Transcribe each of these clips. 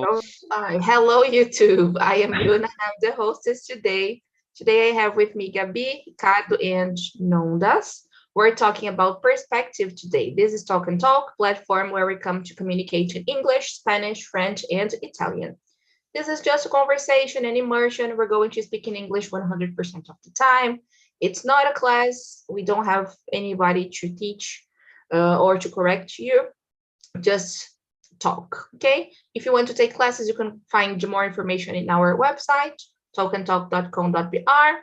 Oh, hello, YouTube. I am Yuna. I'm the hostess today. Today I have with me Gabi, Ricardo, and Nondas. We're talking about perspective today. This is Talk and Talk platform where we come to communicate in English, Spanish, French, and Italian. This is just a conversation and immersion. We're going to speak in English 100% of the time. It's not a class. We don't have anybody to teach or to correct you. Just talk, okay? If you want to take classes, you can find more information in our website, talkandtalk.com.br.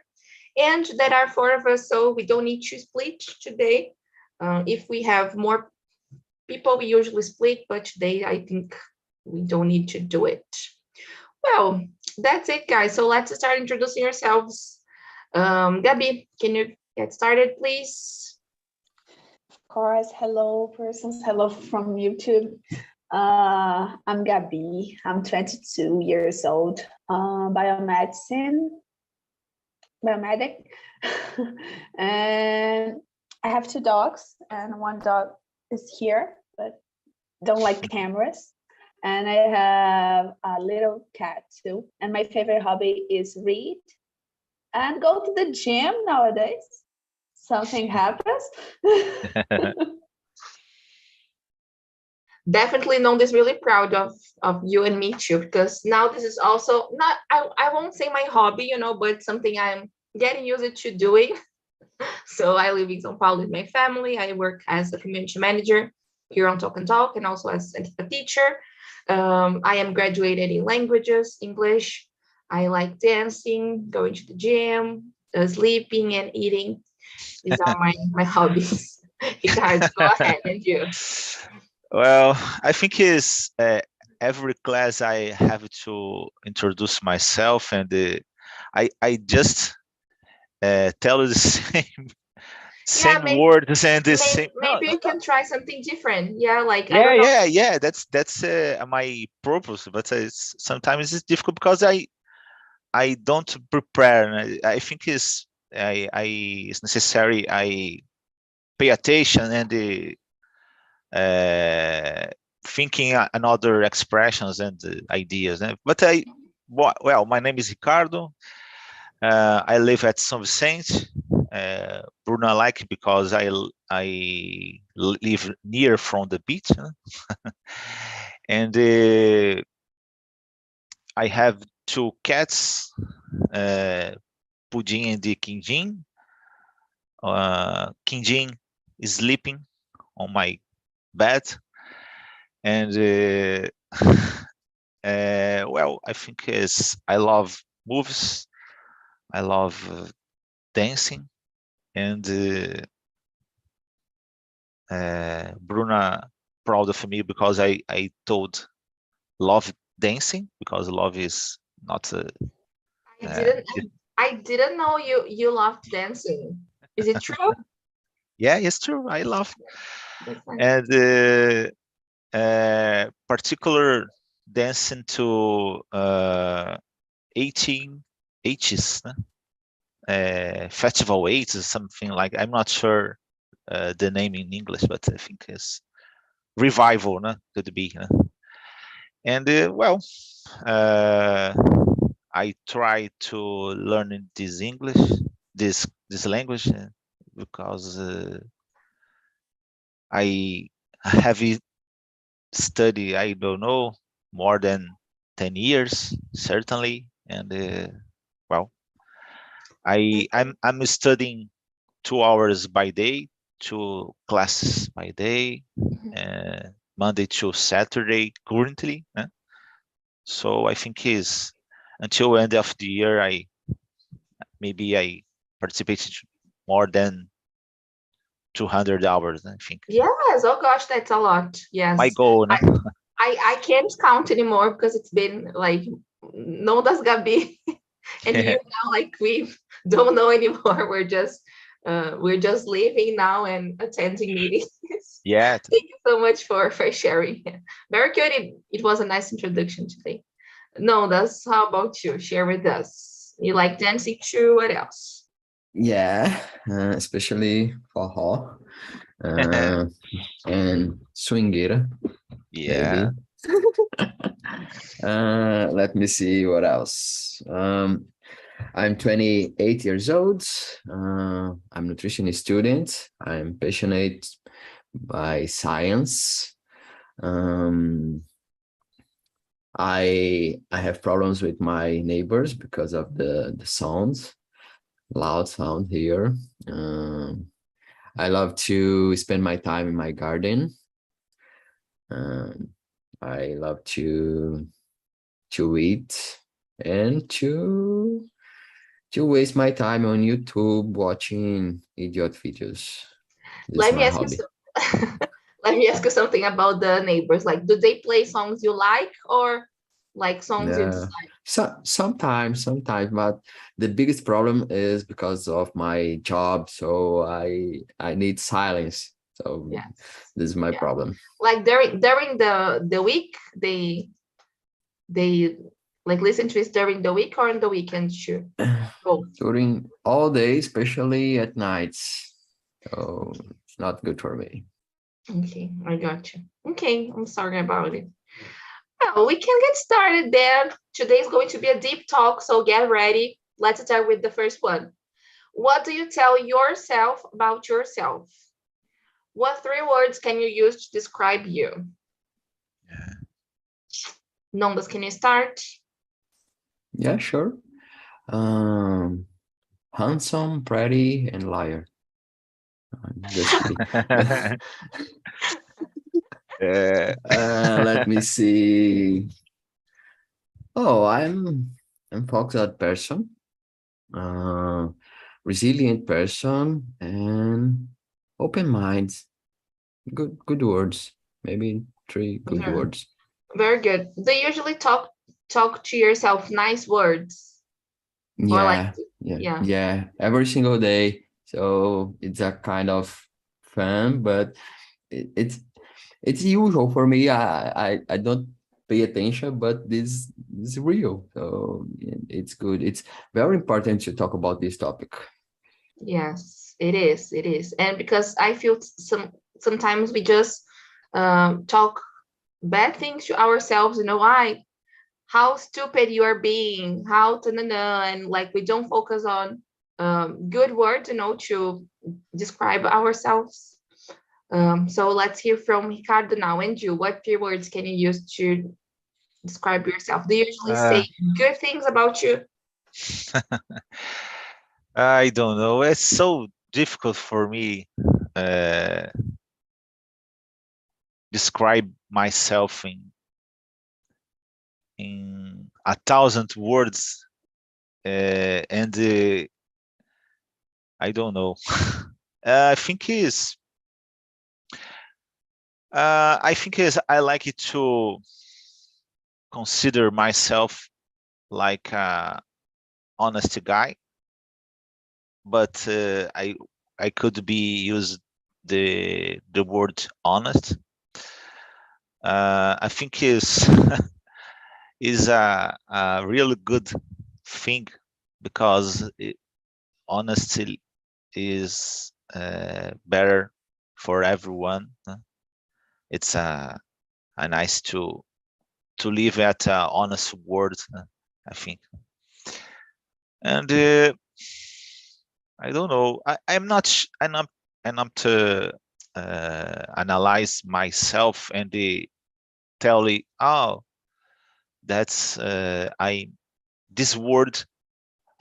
And there are four of us, so we don't need to split today. If we have more people, we usually split, but today I think we don't need to do it. Well, that's it, guys. So let's start introducing yourselves. Gabi, can you get started, please? Of course. Hello, persons. Hello from YouTube. I'm Gabi. I'm 22 years old. Biomedic, and I have two dogs, and one dog is here, but don't like cameras. And I have a little cat too. And my favorite hobby is read and go to the gym nowadays. Something happens. Definitely Nonda is really proud of you and me too, because now this is also not, I won't say my hobby, but something I'm getting used to doing. So I live in São Paulo with my family. I work as a community manager here on Talk and Talk, and also as a teacher. I am graduated in languages, English. I like dancing, going to the gym, sleeping and eating. These are my hobbies. Ricardo, go ahead, and you. Well, I think is every class I have to introduce myself, and I just tell you the same maybe, words and the same. Maybe you can try something different. Yeah, like yeah, I don't know. yeah. That's my purpose, but sometimes it's difficult because I don't prepare. I think it's necessary. I pay attention and thinking another expressions and ideas. But well, my name is Ricardo. I live at São Vicente. Bruno I like because I live near from the beach, and I have two cats, Pudim and Quindim. Quindim is sleeping on my bed, and well, I think I love movies, I love dancing, and Bruna proud of me because I told love dancing, because love is not I didn't know you loved dancing. Is it true? Yeah, it's true. I love. And particular dancing to 1880s festival 8 or something like. I'm not sure the name in English, but I think it's revival, could be. And well, I try to learn this English, this language, because I have studied, I don't know, more than 10 years, certainly. And well, I'm studying 2 hours by day, 2 classes by day, Monday to Saturday currently. So I think is until end of the year, I participated more than 200 hours, I think. Yes, oh gosh, that's a lot. Yes. My goal. I can't count anymore because it's been like, no das Gabi. And you now, like, we don't know anymore. We're just living now and attending meetings. Yeah. Thank you so much for sharing. Very good. It was a nice introduction today. No, that's how about you? Share with us. You like dancing too? What else? Yeah, especially forró and swingueira. Yeah. Maybe. Let me see what else. I'm 28 years old. I'm a nutrition student. I'm passionate by science. I have problems with my neighbors because of the sounds, loud sound here. I love to spend my time in my garden. I love to eat and to waste my time on YouTube watching idiot videos. This is Let me my ask you hobby. let me ask you something about the neighbors. Like, do they play songs you like or like songs you Yeah. dislike? Sometimes, but the biggest problem is because of my job. So I need silence. So Yes. this is my Yeah. problem. Like during the week, they like listen to it during the week or on the weekend too? Both. During all day, especially at nights. So it's not good for me. Okay, I got you. Okay, I'm sorry about it. Well, we can get started then. Today is going to be a deep talk, so get ready. Let's start with the first one. What do you tell yourself about yourself? What 3 words can you use to describe you? Numbers, can you start? Yeah, sure. Handsome, pretty, and liar. Just kidding. Let me see. Oh, I'm focused person, resilient person, and open minds. Good words. Maybe 3 good Okay. words. Very good. Do you usually talk to yourself nice words? Or like, Yeah. Every single day. So it's a kind of fun, but it's usual for me. I don't pay attention, but this is real. So it's good. It's very important to talk about this topic. Yes, it is. It is. And because I feel sometimes we just talk bad things to ourselves, why? How stupid you are being, how and like we don't focus on good words, to describe ourselves. So let's hear from Ricardo now. And you, what 3 words can you use to describe yourself? Do you usually say good things about you? I don't know. It's so difficult for me describe myself in 1,000 words, and I don't know. I think is I like it to consider myself like a honest guy, but I could be use the word honest. I think is is a really good thing because honesty is better for everyone. It's a nice to live at honest word, I think. And I don't know. I'm not to analyze myself and tell it. Oh, that's this word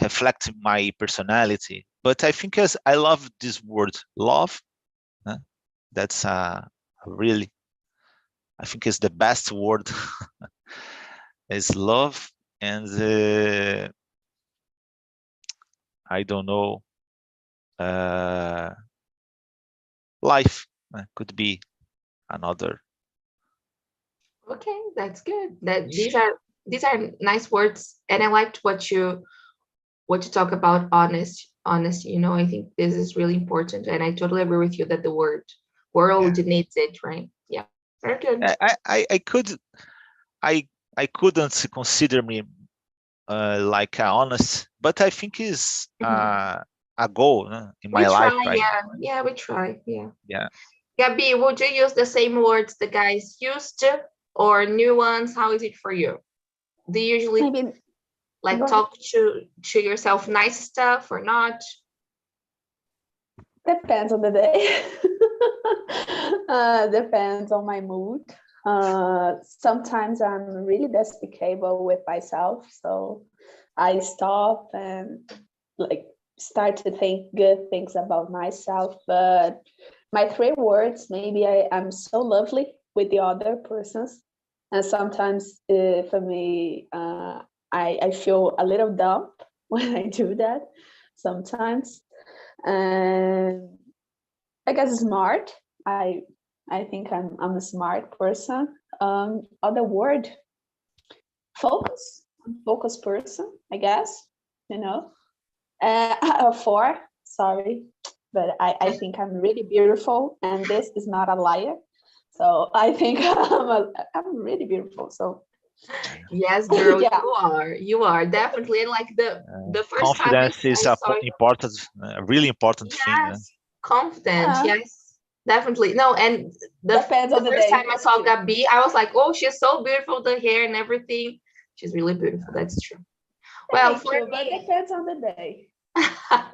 reflects my personality. But I think as I love this word, love. That's really, I think is the best word. Is love, and I don't know, life could be another. Okay, that's good. That these are nice words, and I liked what you talk about honest. I think this is really important, and I totally agree with you that the world needs it, right? Yeah, very good. I couldn't consider me like honest, but I think is a goal in We my life, try, right? yeah, we try, yeah. Yeah. Gabi, would you use the same words the guys used to? or new ones? How is it for you? Do you usually Maybe like go talk to yourself nice stuff or not? depends on the day. Depends on my mood. Sometimes I'm really despicable with myself, so I stop and like start to think good things about myself. But my three words, maybe I'm so lovely with the other persons, and sometimes for me, I feel a little dumb when I do that. Sometimes, and I guess smart. I think I'm a smart person. Other word, focus. Focus person, I guess. You know. Four. Sorry, but I think I'm really beautiful, and this is not a liar. So I think I'm really beautiful. So Yes, girl, yeah, you are definitely. And like the first time Confidence is I a saw you, important, really important thing. yes, confident, yeah, yes, definitely. No, and depends on the the first time day. I saw Gabi, I was like, oh, she's so beautiful, the hair and everything. She's really beautiful. That's true. Well, Thank for you, but me, depends on the day. I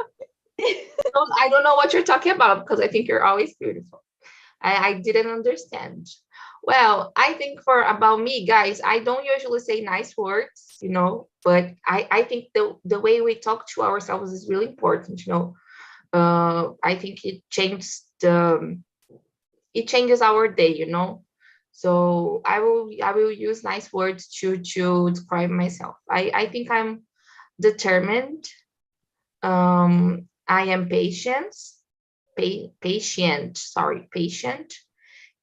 don't know what you're talking about because I think you're always beautiful. I didn't understand. Well, I think for about me, guys, I don't usually say nice words, but I think the way we talk to ourselves is really important, I think it changes our day. So I will use nice words to describe myself. I think I'm determined. I am patient,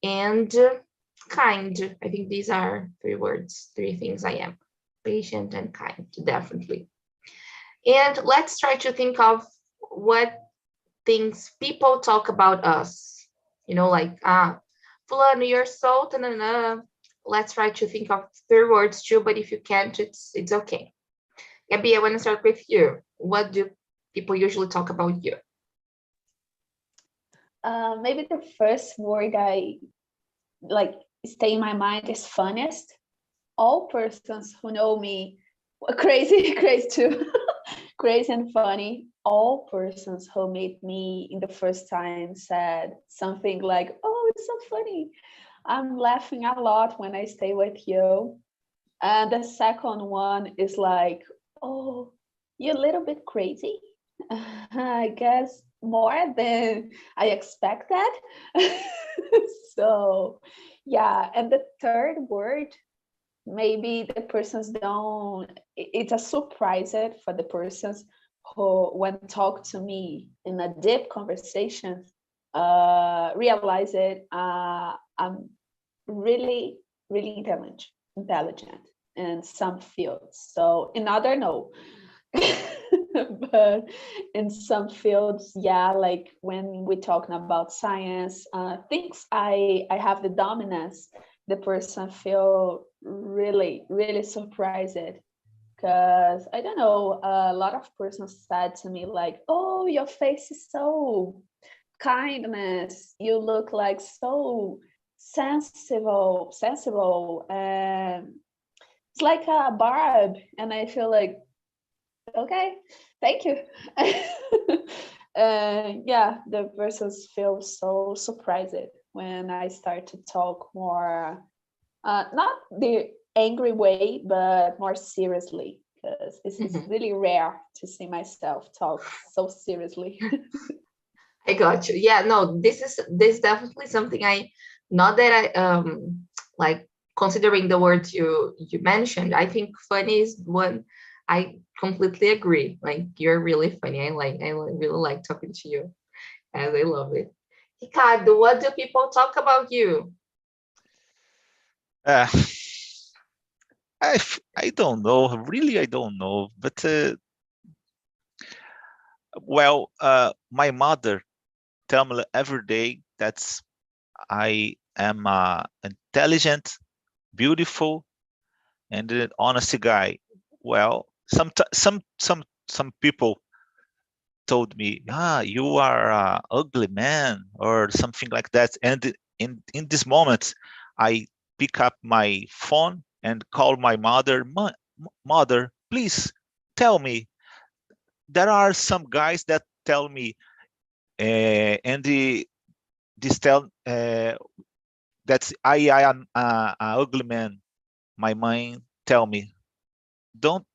and kind. I think these are three things I am: patient and kind, definitely. And let's try to think of what things people talk about us. Like, Fulano, you're so ta-na-na. Let's try to think of three words too, but if you can't, it's okay. Gabby, I want to start with you. What do people usually talk about you? Maybe the first word I like stay in my mind is funniest. All persons who know me, crazy, crazy too, crazy and funny. All persons who meet me in the first time said something like, "Oh, it's so funny. I'm laughing a lot when I stay with you." And the second one is like, "Oh, you're a little bit crazy." I guess more than I expected. So, yeah. And the third word, maybe the persons don't, it's a surprise for the persons who, when talk to me in a deep conversation, realize it. I'm really, really intelligent in some fields. So in other, no. But in some fields, yeah, like when we're talking about science, things I have the dominance, the person feel really, really surprised, because I don't know, a lot of persons said to me like, "Oh, your face is so kindness, you look like so sensible, and it's like a barb." And I feel like, okay, thank you. Yeah, the persons feel so surprised when I start to talk more, not the angry way, but more seriously, because this is really rare to see myself talk so seriously. I got you. Yeah, no, this is definitely something not that I like, considering the words you mentioned, I think funny is one. I completely agree. Like, you're really funny. I really like talking to you, and I love it. Ricardo, what do people talk about you? Uh, I don't know. Really, I don't know. But well, my mother tell me every day that I am intelligent, beautiful, and an honest guy. Well, some people told me, you are a ugly man or something like that. And in this moment, I pick up my phone and call my mother. Mother, please tell me. There are some guys that tell me, and this tell that's I am a ugly man. My mind tell me, don't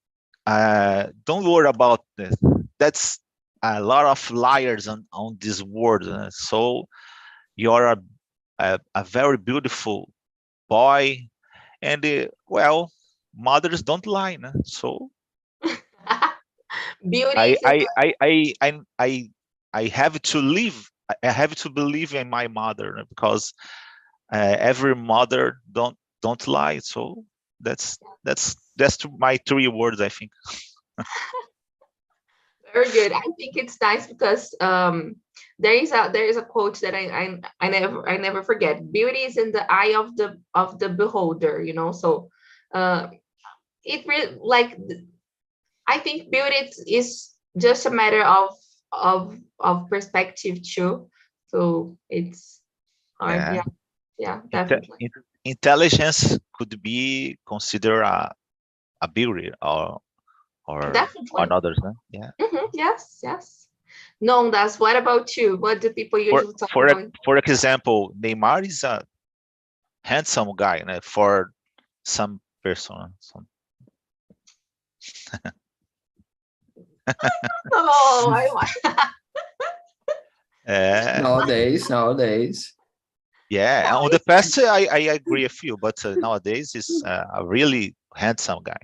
worry about this. That's a lot of liars on this world. So you're a very beautiful boy, and well, mothers don't lie. No? So Beauty I is I I I I I I have to live. I have to believe in my mother because every mother don't lie. So that's my 3 words, I think. very good. I think it's nice because there is a quote that I never forget. Beauty is in the eye of the beholder, you know. So uh it really like I think beauty is just a matter of perspective too. So it's hard. Yeah, Yeah, Inte- definitely. in- intelligence could be considered a beauty or Definitely. others. No? Yeah. Yes, yes. No, that's what about you? What do people For usually talk for about? for example, Neymar is a handsome guy, no? For some person. Oh, I want. Uh, Nowadays. yeah. On the past, I agree with you, but nowadays is a really handsome guy.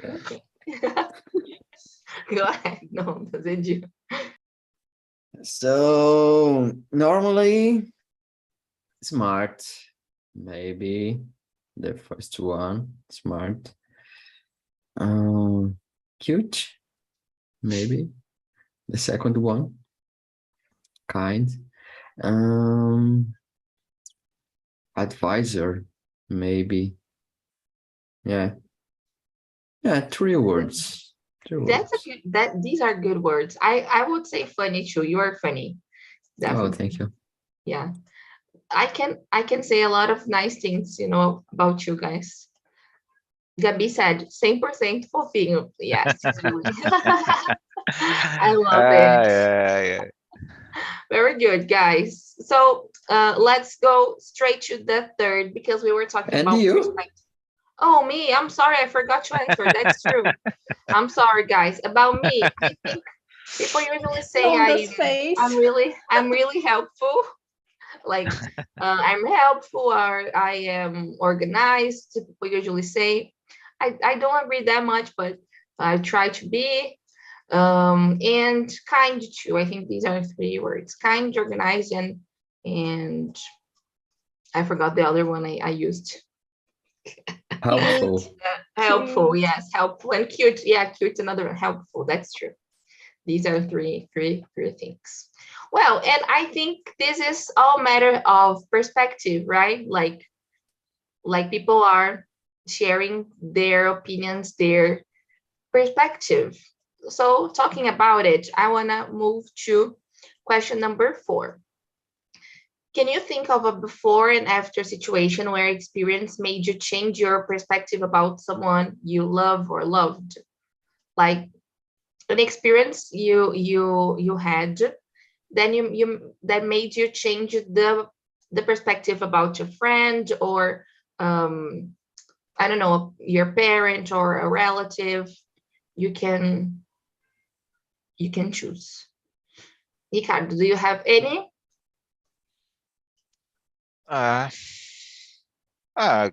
Yeah. Okay. Go ahead. No, doesn't you? So normally smart, maybe the first one, smart. Cute, maybe the second one, kind. Um, advisor, maybe. Yeah, 3 words. 3 words. That's a good that these are good words. I would say funny too. You are funny. Oh, Definitely. thank you. Yeah. I can say a lot of nice things, you know, about you guys. Gabi said 100% fofinho. Yes, it's really. I love it. Yeah. Very good, guys. So let's go straight to the third because we were talking And about you? perspective. Oh, me. I'm sorry. I forgot to answer. That's true. I'm sorry, guys. About me, I think people usually say Nonda's face. I'm really helpful. Like I'm helpful or I am organized. People usually say. I don't agree that much, but I try to be. And kind too. I think these are 3 words: kind, organized, and I forgot the other one I used. Helpful. Helpful, Cute. yes, helpful and cute. Yeah, cute, another helpful. That's true. These are three things. Well, and I think this is all matter of perspective, right? Like people are sharing their opinions, their perspective. So talking about it, I want to move to question number 4. Can you think of a before and after situation where experience made you change your perspective about someone you love or loved? Like an experience you had, then you that made you change the perspective about your friend or I don't know, your parent or a relative. You can choose. Ricardo, do you have any? Uh, uh,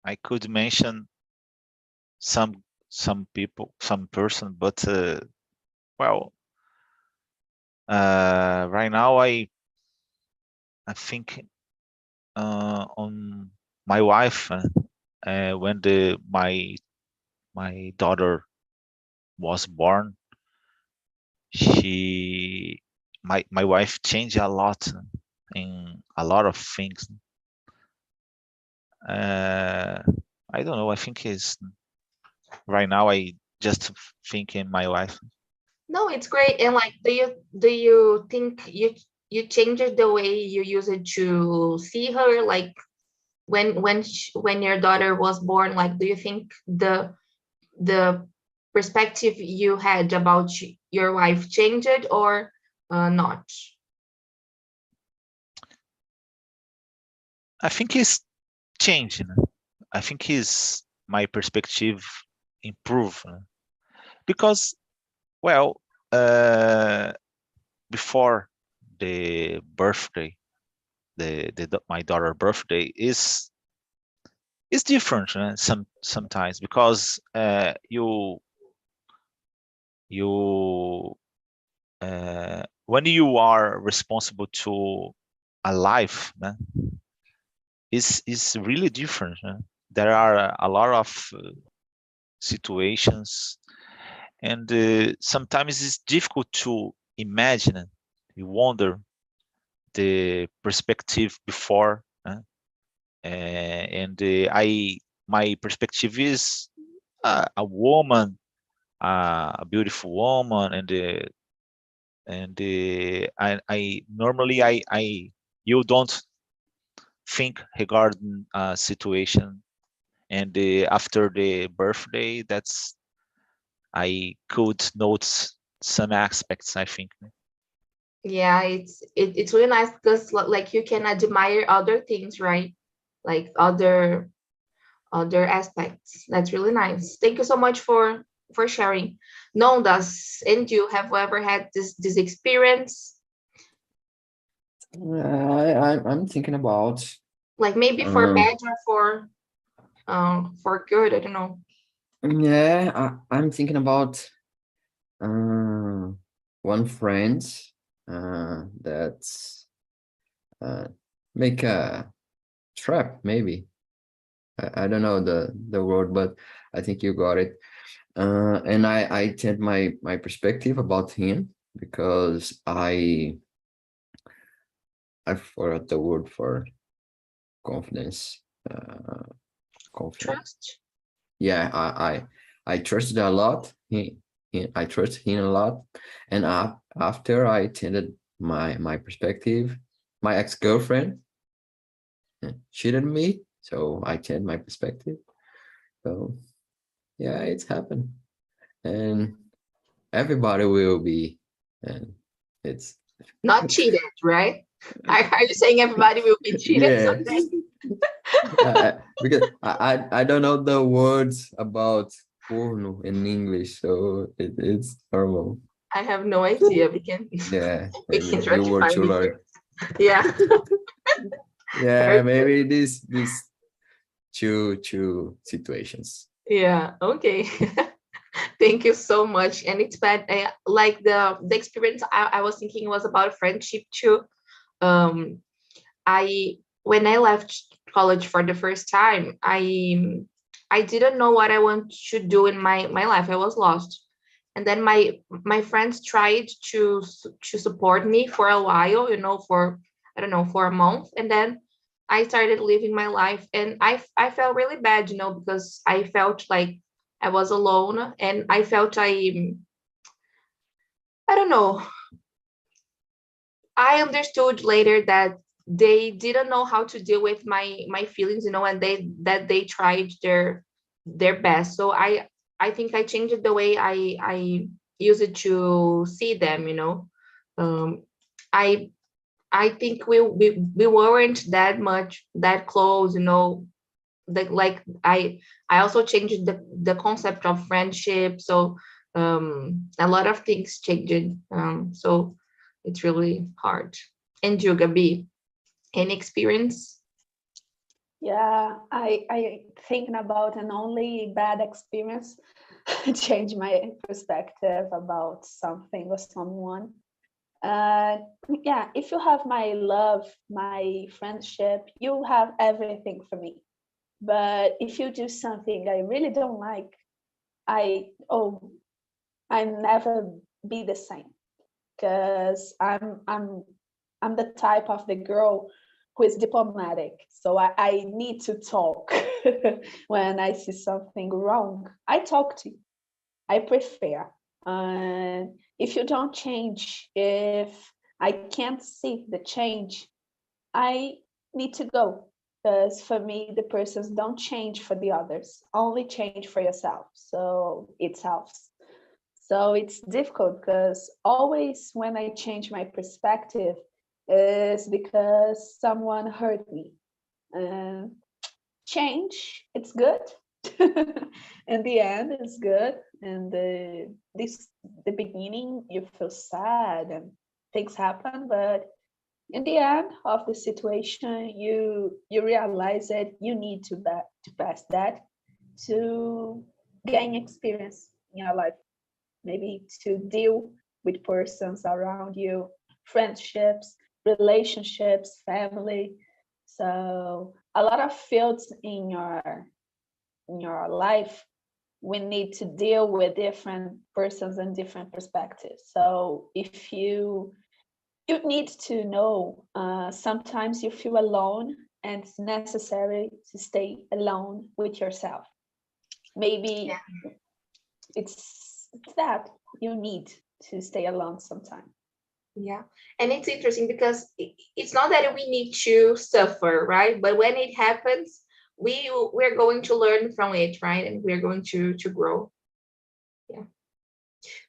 I could mention some people, some person, but well, right now I think on my wife when my daughter was born, my wife changed a lot in a lot of things. Uh, I don't know. I think is right now I just think in my wife. No, it's great. And like, do you think you changed the way you use it to see her? Like when your daughter was born, like, do you think the perspective you had about your wife changed or not? I think it's changing. I think my perspective improved because, well, before the birthday, my daughter birthday is different sometimes because you when you are responsible to a life, is really different. There are a lot of situations, and sometimes it's difficult to imagine. You wonder the perspective before, and my perspective is a woman, a beautiful woman, and I normally I you don't think regarding a situation, and after the birthday, that's I could note some aspects, I think. Yeah, it's really nice because like you can admire other things, right? Like other aspects. That's really nice. Thank you so much for sharing. Nondas, and you have ever had this experience? I'm thinking about Like maybe for um, bad or for good, I don't know. yeah, I'm thinking about one friend that's make a trap, maybe. I don't know the word, but I think you got it. And I changed my perspective about him because I forgot the word for confidence. Confidence. Trust? Yeah, I trusted a lot. I trust him a lot, and after I changed my perspective, my ex-girlfriend cheated me, so I changed my perspective. So yeah, it's happened, and everybody will be, and it's Not cheated, right? Are you saying everybody will be cheated yeah. someday? Because I don't know the words about porno in English, so it's normal. I have no idea. We can Yeah, we maybe can try you to were find too it learned. here. Yeah. Yeah, Very good. maybe this two situations. Yeah. Okay. Thank you so much. And it's bad. Like the experience I was thinking was about friendship too. Um, I when I left college for the first time, I didn't know what I want to do in my life. I was lost. And then my friends tried to support me for a while, for I don't know, for a month. And then I started living my life, and I felt really bad, because I felt like I was alone, and I felt I don't know. I understood later that they didn't know how to deal with my feelings, and they tried their best. So I think I changed the way I use it to see them. Um, I I think we weren't that close. Like I also changed the concept of friendship. So a lot of things changed. So it's really hard. And you, Gabi, any experience? Yeah, I thinking about an only bad experience change my perspective about something or someone. Yeah, if you have my love, my friendship, you have everything for me. But if you do something I really don't like, I never be the same, because I'm the type of the girl who is diplomatic. So I need to talk when I see something wrong. I talk to you. I prefer. And if you don't change, if I can't see the change, I need to go. because for me, the persons don't change for the others, only change for yourself. So it's difficult because always when I change my perspective is because someone hurt me. And change, it's good. In the end, it's good. And the beginning, you feel sad and things happen, but in the end of the situation, you realize that you need to pass that to gain experience in your life, maybe to deal with persons around you, friendships, relationships, family. So a lot of fields in your life, we need to deal with different persons and different perspectives. So if you need to know, sometimes you feel alone and it's necessary to stay alone with yourself. Maybe it's that you need to stay alone sometime. Yeah, and it's interesting because it's not that we need to suffer, right? But when it happens, we're going to learn from it, right? And we're going to grow. Yeah,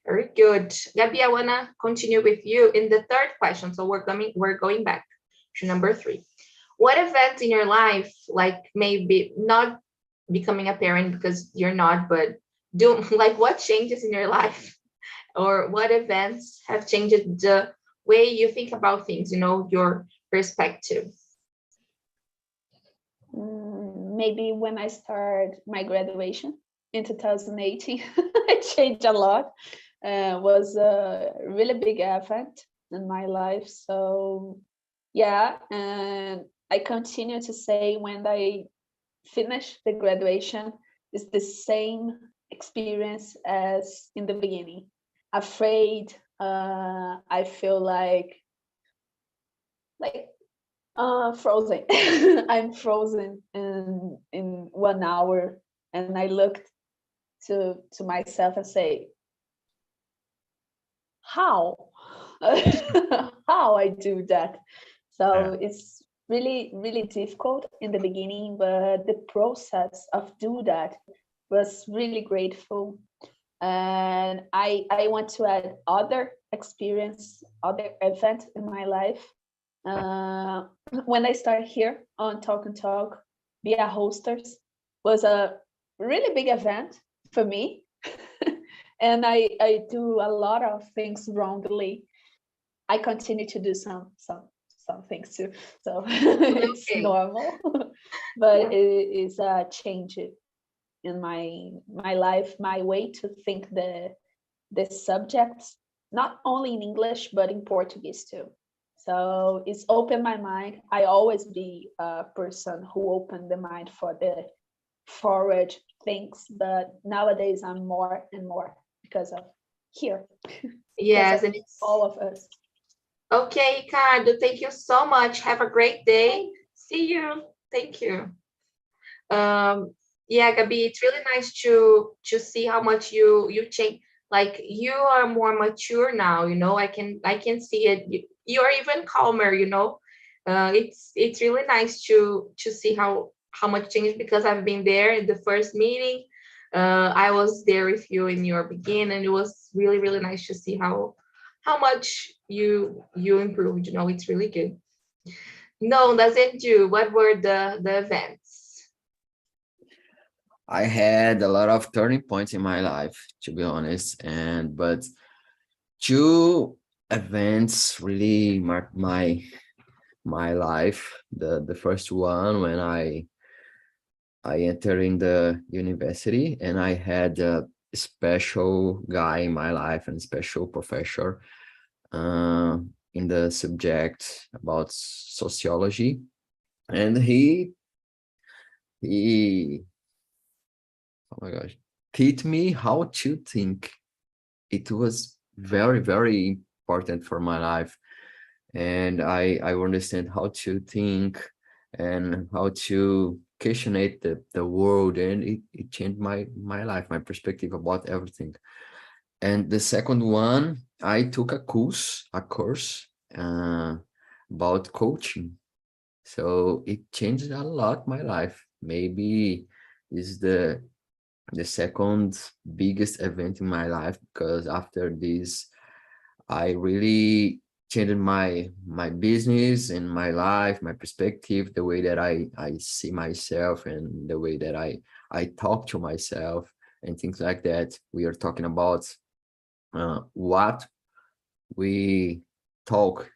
very good. Gabi, I wanna continue with you in the third question. So we're going back to number 3. What event in your life, like maybe not becoming a parent because you're not, but like what changes in your life, or what events have changed the way you think about things, your perspective? Maybe when I started my graduation in 2018, it changed a lot. Was a really big event in my life. So yeah, and I continue to say when I finish the graduation, it's the same experience as in the beginning. Afraid, I feel like frozen. I'm frozen in 1 hour, and I looked to myself and say, how how I do that. So it's really, really difficult in the beginning, but the process of do that was really grateful. And I want to add other experience, other event in my life. When I started here on Talk and Talk, be a hostess was a really big event for me. And I do a lot of things wrongly. I continue to do some things too. So it's normal, but it is a change in my life, my way to think the subjects, not only in English, but in Portuguese too. So it's opened my mind. I always be a person who opened the mind for the forward things, but nowadays I'm more and more because of here. Yes, and it's all of us. Okay, Ricardo, thank you so much. Have a great day. See you. Thank you. Yeah, Gabi, it's really nice to see how much you change. Like you are more mature now, I can see it. You are even calmer, it's really nice to see how much changed, because I've been there in the first meeting. I was there with you in your beginning, and it was really, really nice to see how much you improved. It's really good. No, doesn't you? What were the events? I had a lot of turning points in my life, to be honest, but 2 events really marked my life. The first one, when I entered in the university, and I had a special guy in my life and special professor in the subject about sociology, and he oh my gosh, teach me how to think. It was very, very important for my life, and I understand how to think and how to questionate the world, and it changed my life, my perspective about everything. And the second one, I took a course about coaching, So it changed a lot my life. Maybe is the second biggest event in my life, because after this I really changed my business and my life, my perspective, the way that I see myself, and the way that I talk to myself and things like that. We are talking about what we talk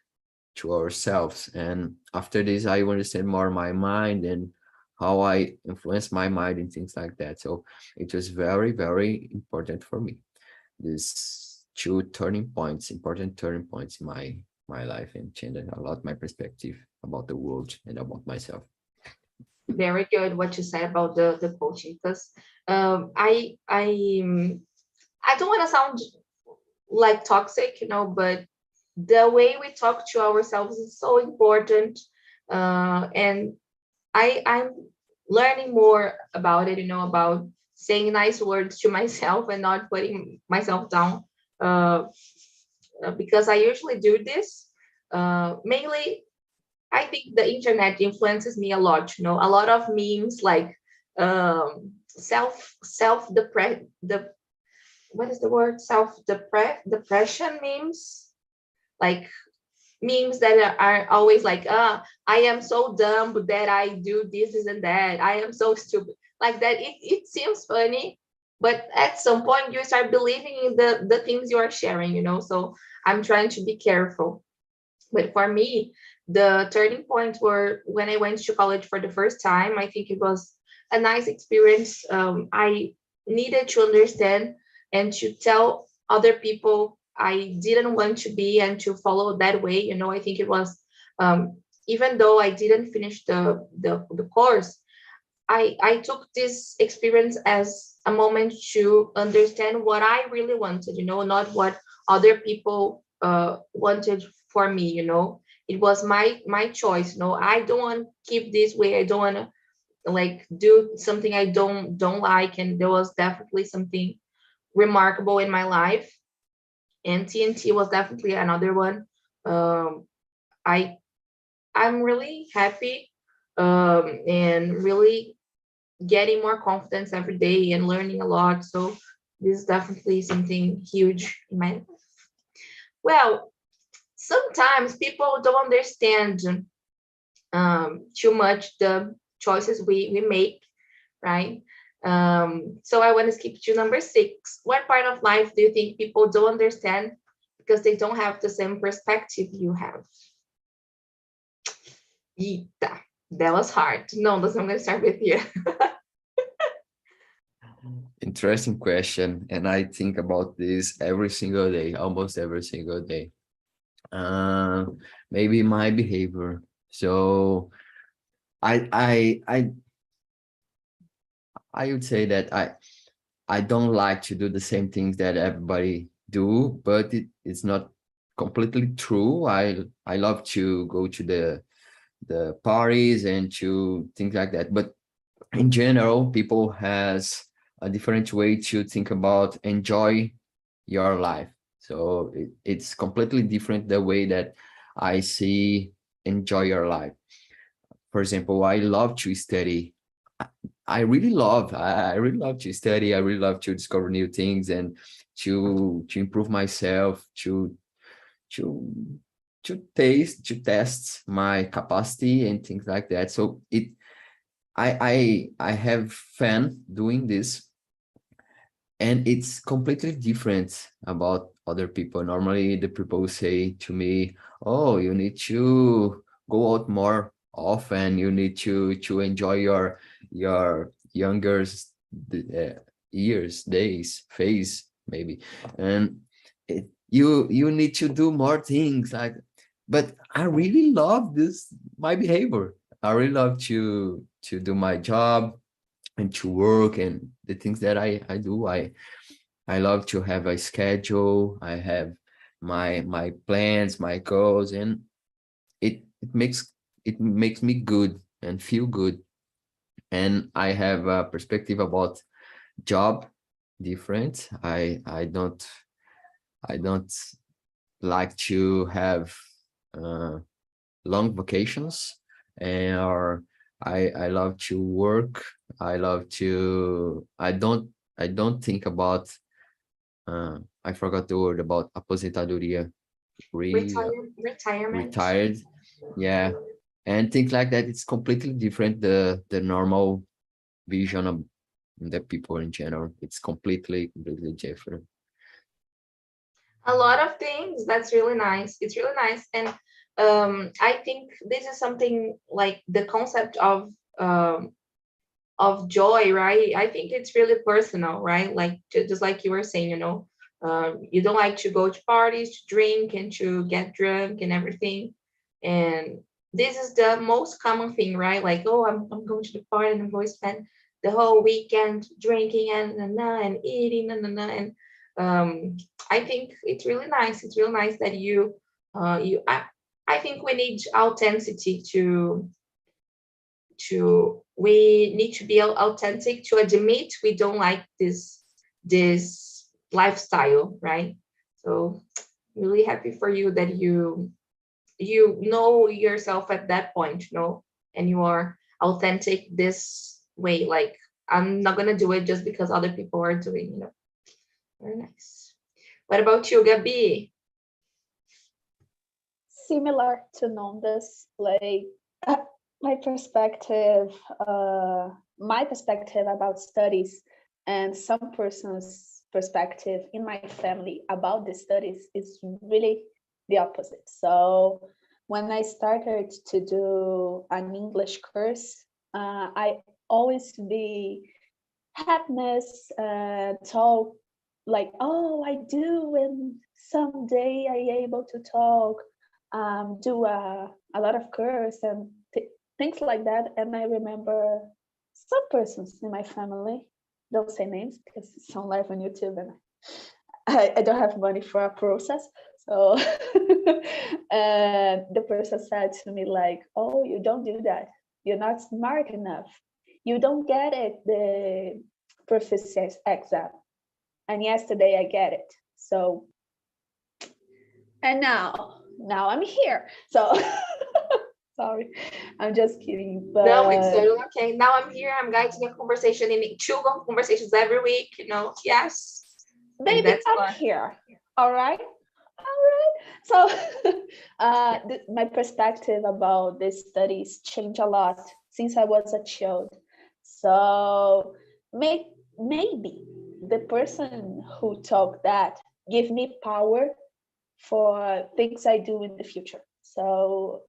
to ourselves, and after this I understand more my mind and how I influence my mind and things like that. So it was very, very important for me, these two turning points, important turning points in my life, and changed a lot my perspective about the world and about myself. Very good what you said about the coaching, because I don't want to sound like toxic, but the way we talk to ourselves is so important. And I'm learning more about it, about saying nice words to myself and not putting myself down. Uh, because I usually do this. Mainly, I think the internet influences me a lot. A lot of memes like self the what is the word, depression memes, like memes that are always like, I am so dumb that I do this and that. I am so stupid. Like that, it seems funny, but at some point you start believing in the things you are sharing. So I'm trying to be careful. But for me, the turning point were when I went to college for the first time. I think it was a nice experience. I needed to understand and to tell other people I didn't want to be and to follow that way. I think it was, even though I didn't finish the course, I took this experience as a moment to understand what I really wanted, not what other people wanted for me. It was my choice. I don't want to keep this way. I don't want to like do something I don't like. And there was definitely something remarkable in my life. And TNT was definitely another one. Um, I I'm really happy, and really getting more confidence every day and learning a lot. So this is definitely something huge in my life. Well, sometimes people don't understand too much the choices we make, right? So I want to skip to number 6. What part of life do you think people don't understand because they don't have the same perspective you have? Eita, that was hard. No, I'm going to start with you. Interesting question, and I think about this every single day, almost every single day. Uh, Maybe my behavior. So I I I I would say that I don't like to do the same things that everybody do, but it's not completely true. I love to go to the parties and to things like that. But in general, people has a different way to think about enjoy your life. So it's completely different the way that I see enjoy your life. For example, I love to study. I really love to study. I really love to discover new things and to improve myself, to to test my capacity and things like that. So I have fun doing this, and it's completely different about other people. Normally the people say to me, oh, you need to go out more often, you need to enjoy your younger years, days, phase maybe, and you need to do more things like. But I really love this my behavior. I really love to do my job and to work and the things that I do. I love to have a schedule. I have my plans, my goals, and it makes me good and feel good. And I have a perspective about job different. I don't like to have uh, long vacations, and or I love to work. I don't think about I forgot the word about aposentadoria. Retirement. Retired, yeah, and things like that. It's completely different the normal vision of the people in general. It's completely different. A lot of things. That's really nice. It's really nice. And I think this is something like the concept of joy, right? I think it's really personal, right? Like just like you were saying, you don't like to go to parties, to drink, and to get drunk and everything. And this is the most common thing, right? Like, oh, I'm going to the party and I'm going to spend the whole weekend drinking and eating and I think it's really nice. It's really nice that I think we need authenticity we need to be authentic to admit we don't like this lifestyle, right? So really happy for you that you know yourself at that point, and you are authentic this way. Like, I'm not gonna do it just because other people are doing. Very nice. What about you, Gabi? Similar to Nondas, like my perspective, my perspective about studies and some person's perspective in my family about the studies is really the opposite. So when I started to do an English course, I always be happiness, talk like, oh, I do, and someday I able to talk, do a lot of course and things like that. And I remember some persons in my family, don't say names because it's on live on YouTube and I don't have money for a process. So and the person said to me like, oh, you don't do that. You're not smart enough. You don't get it, the proficiency exam. And yesterday I get it. So, and now I'm here. So sorry, I'm just kidding. But No, it's totally okay. Now I'm here. I'm guiding a conversation in two conversations every week. Yes. baby, I'm here. All right. So my perspective about these studies changed a lot since I was a child. So maybe the person who taught that give me power for things I do in the future. So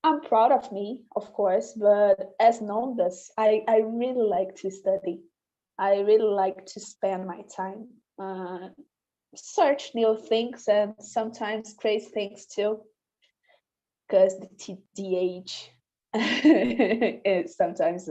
I'm proud of me, of course, but as known this, I really like to study. I really like to spend my time, search new things and sometimes crazy things too, because the age is sometimes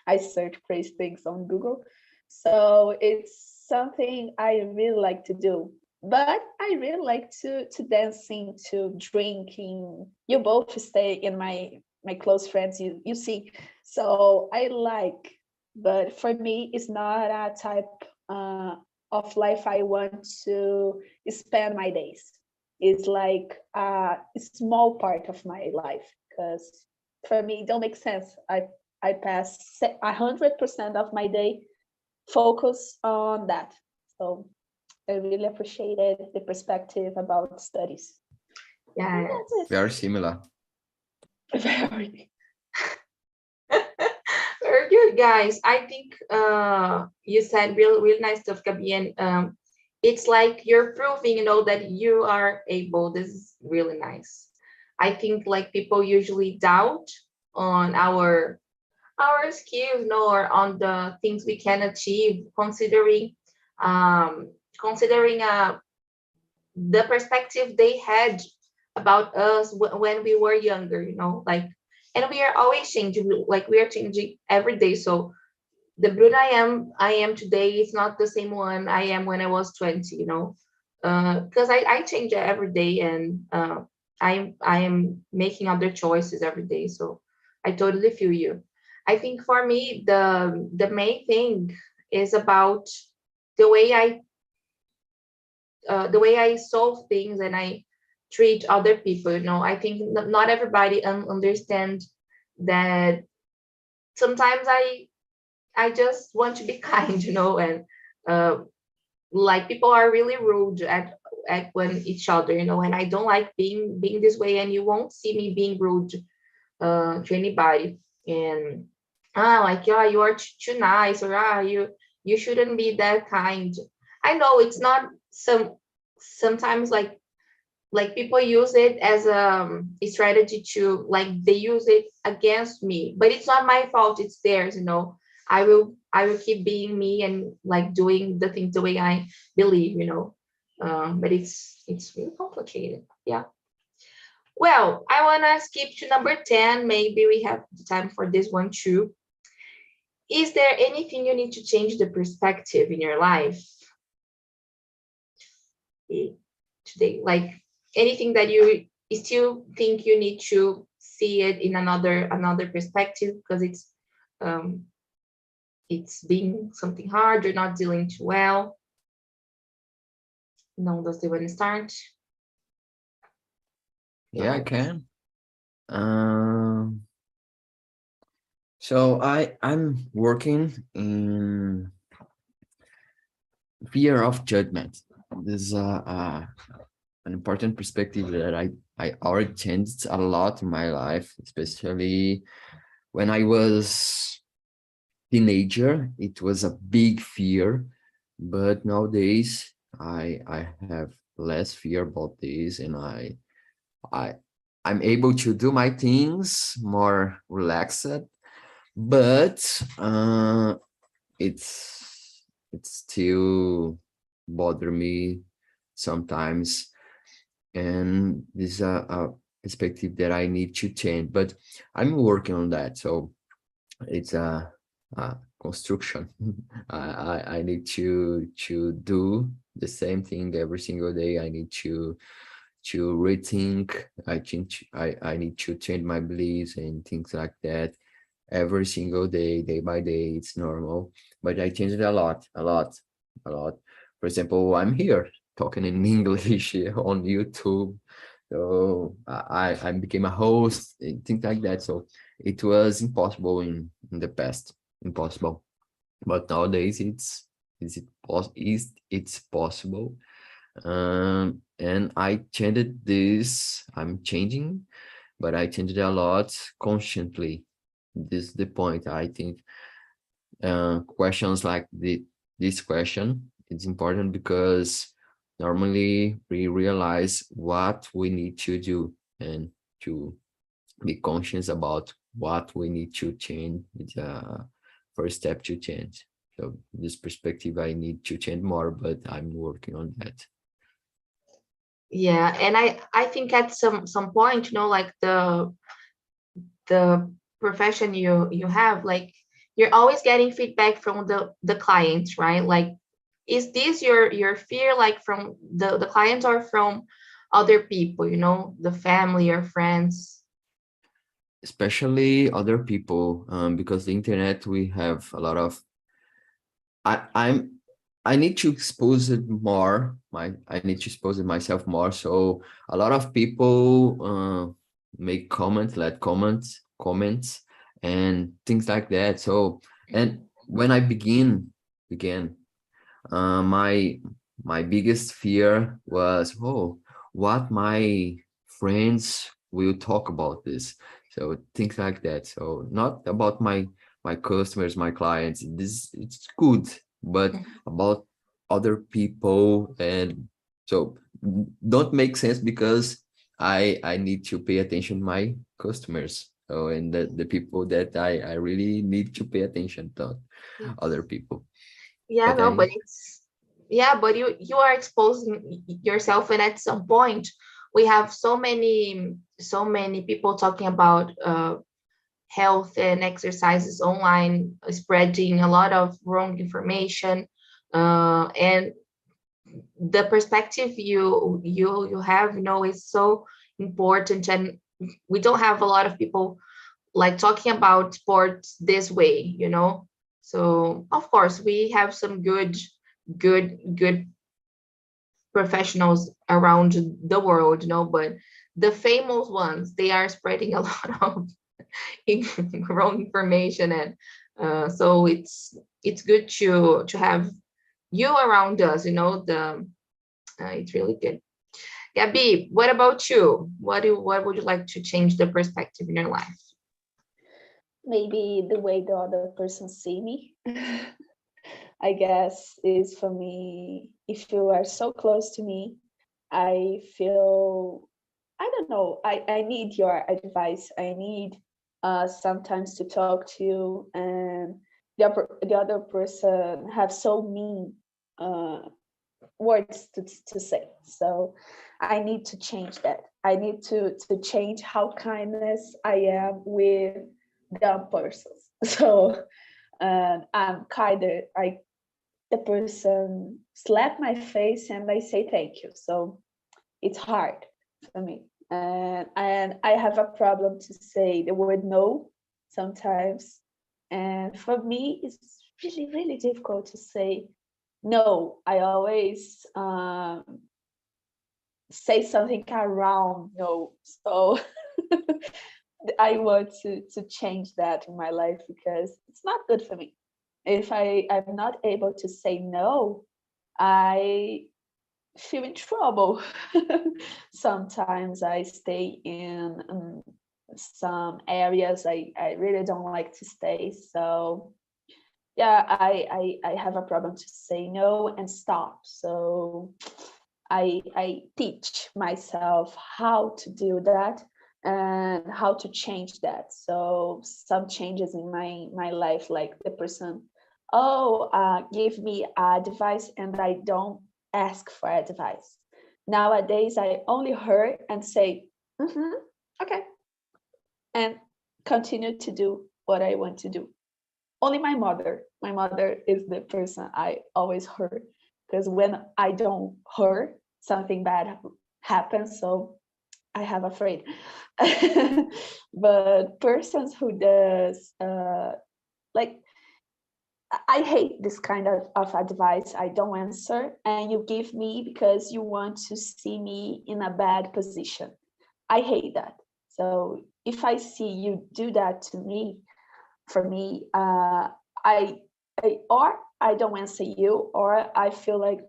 I search crazy things on Google. So it's something I really like to do. But I really like to dancing, to drinking. You both stay in my close friends, you see. So I like, but for me, it's not a type of life I want to spend my days. It's like a small part of my life, because for me, it don't make sense. I pass 100% of my day focus on that. So I really appreciated the perspective about studies. Yeah. Very similar. Very. Very good, guys. I think you said really nice stuff, Gabi, and it's like you're proving, that you are able. This is really nice. I think like people usually doubt on our skills, or on the things we can achieve, considering the perspective they had about us when we were younger, like, and we are always changing, like we are changing every day. So the Bruna I am today is not the same one I am when I was 20, because I change every day, and I am making other choices every day. So I totally feel you. I think for me, the main thing is about the way I solve things and I treat other people. I think not everybody understand that sometimes I just want to be kind, and like people are really rude at when each other, and I don't like being this way, and you won't see me being rude to anybody. And like, yeah, you are too nice, or you shouldn't be that kind. I know it's not sometimes like people use it as a strategy to, like, they use it against me, but it's not my fault, it's theirs. I will keep being me and like doing the things the way I believe. But it's really complicated. Yeah. Well, I want to skip to number 10. Maybe we have the time for this one too. Is there anything you need to change the perspective in your life today? Like anything that you still think you need to see it in another perspective because it's being something hard, you're not dealing too well. No, does they want to start? Yeah, I can. So I'm working in fear of judgment. This is an important perspective that I already changed a lot in my life, especially when I was teenager. It was a big fear, but nowadays I have less fear about this, and I'm able to do my things more relaxed, but it's still bother me sometimes, and this is a perspective that I need to change, but I'm working on that. So it's a construction. I need to do the same thing every single day. I need to rethink. I need to change my beliefs and things like that every single day, day by day. It's normal, but I changed it a lot. For example, I'm here talking in English on YouTube. So I became a host and things like that. So it was impossible in the past, impossible. But nowadays it's possible. And I changed this. I'm changing, but I changed it a lot constantly. This is the point. I think questions like this question, it's important because normally we realize what we need to do, and to be conscious about what we need to change. It's a first step to change. So this perspective, I need to change more, but I'm working on that. Yeah, and I think at some point, like the profession you have, like you're always getting feedback from the clients, right? Like, is this your fear, like from the clients or from other people, the family or friends? Especially other people, because the internet, we have a lot of I need to expose it more. I need to expose it myself more. So a lot of people make comments, let comments, and things like that. So, and when I began, my biggest fear was, oh, what my friends will talk about this. So things like that. So not about my customers, my clients. This, it's good, but about other people. And so don't make sense, because I need to pay attention to my customers. So, and the people that I really need to pay attention to other people. Yeah, But no, but but you are exposing yourself, and at some point we have so many people talking about health and exercises online, spreading a lot of wrong information, and the perspective you have, is so important, and we don't have a lot of people like talking about sports this way. So of course we have some good professionals around the world, but the famous ones, they are spreading a lot wrong information. And so it's good to have you around us, it's really good. Gabi, what about you? What would you like to change the perspective in your life? Maybe the way the other person see me. I guess is for me, if you are so close to me, I feel, I don't know, I need your advice. I need sometimes to talk to you, and the other person have so mean words to say. So I need to change that. I need to change how kindness I am with dumb persons. So I'm kinder. The person slap my face and I say thank you. So it's hard for me. And I have a problem to say the word no sometimes. And for me, it's really, really difficult to say no. I always say something around no. So I want to change that in my life because it's not good for me. If I'm not able to say no, I feel in trouble. Sometimes I stay in some areas I really don't like to stay. So yeah, I have a problem to say no and stop. So I teach myself how to do that and how to change that. So some changes in my life, like the person, give me advice and I don't ask for advice. Nowadays, I only hear and say, okay, and continue to do what I want to do. Only my mother is the person I always hear, because when I don't hear, something bad happens. So I have afraid. But persons who does like, I hate this kind of advice. I don't answer and you give me because you want to see me in a bad position. I hate that. So if I see you do that to me, for me, I or I don't answer you, or I feel like,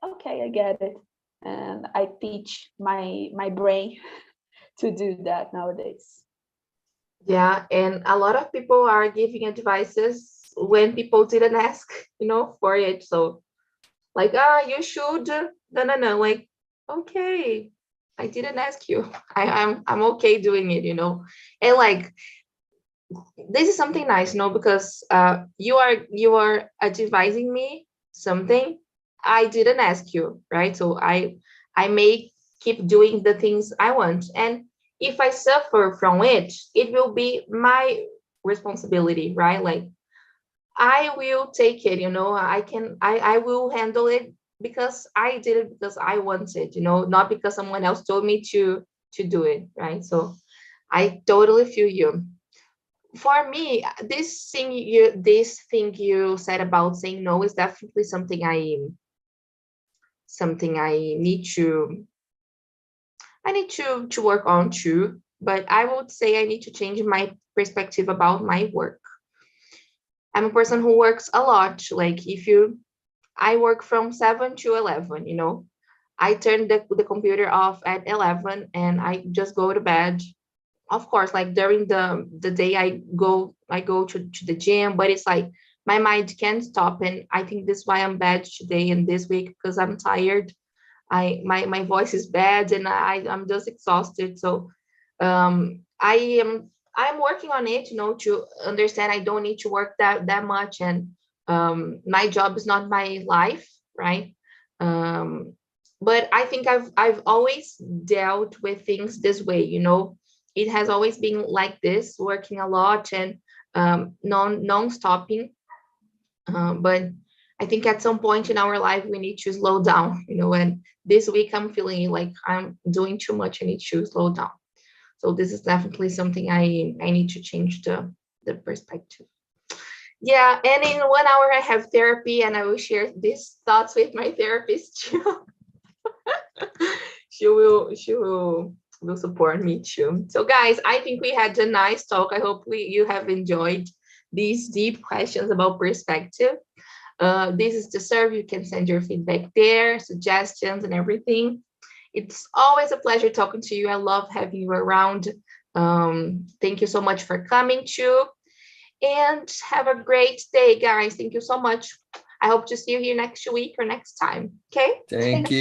okay, I get it. And I teach my brain to do that nowadays. Yeah, and a lot of people are giving advices when people didn't ask, for it. So like, you should, no, like, okay, I didn't ask you. I'm okay doing it, and like, this is something nice, because you are advising me something I didn't ask you, right? So I may keep doing the things I want, and if I suffer from it, it will be my responsibility, right? Like, I will take it, I will handle it because I did it because I wanted, not because someone else told me to do it, right? So I totally feel you. For me, this thing you said about saying no is definitely something I need to work on too. But I would say I need to change my perspective about my work. I'm a person who works a lot. Like, I work from 7 to 11, I turn the computer off at 11 and I just go to bed. Of course, like during the day I go to the gym, but it's like my mind can't stop. And I think this is why I'm bad today and this week, because I'm tired. My voice is bad and I'm just exhausted. So I'm working on it, to understand I don't need to work that much, and my job is not my life, right? But I think I've always dealt with things this way, it has always been like this, working a lot and non-stopping. But I think at some point in our life, we need to slow down, and this week I'm feeling like I'm doing too much. I need to slow down. So this is definitely something I need to change the perspective. Yeah, and in 1 hour I have therapy, and I will share these thoughts with my therapist too. She will will support me too. So guys, I think we had a nice talk. I hope you have enjoyed these deep questions about perspective. This is the survey. You can send your feedback there, suggestions and everything. It's always a pleasure talking to you. I love having you around. Thank you so much for coming too. And have a great day, guys. Thank you so much. I hope to see you here next week or next time. Okay? Thank you.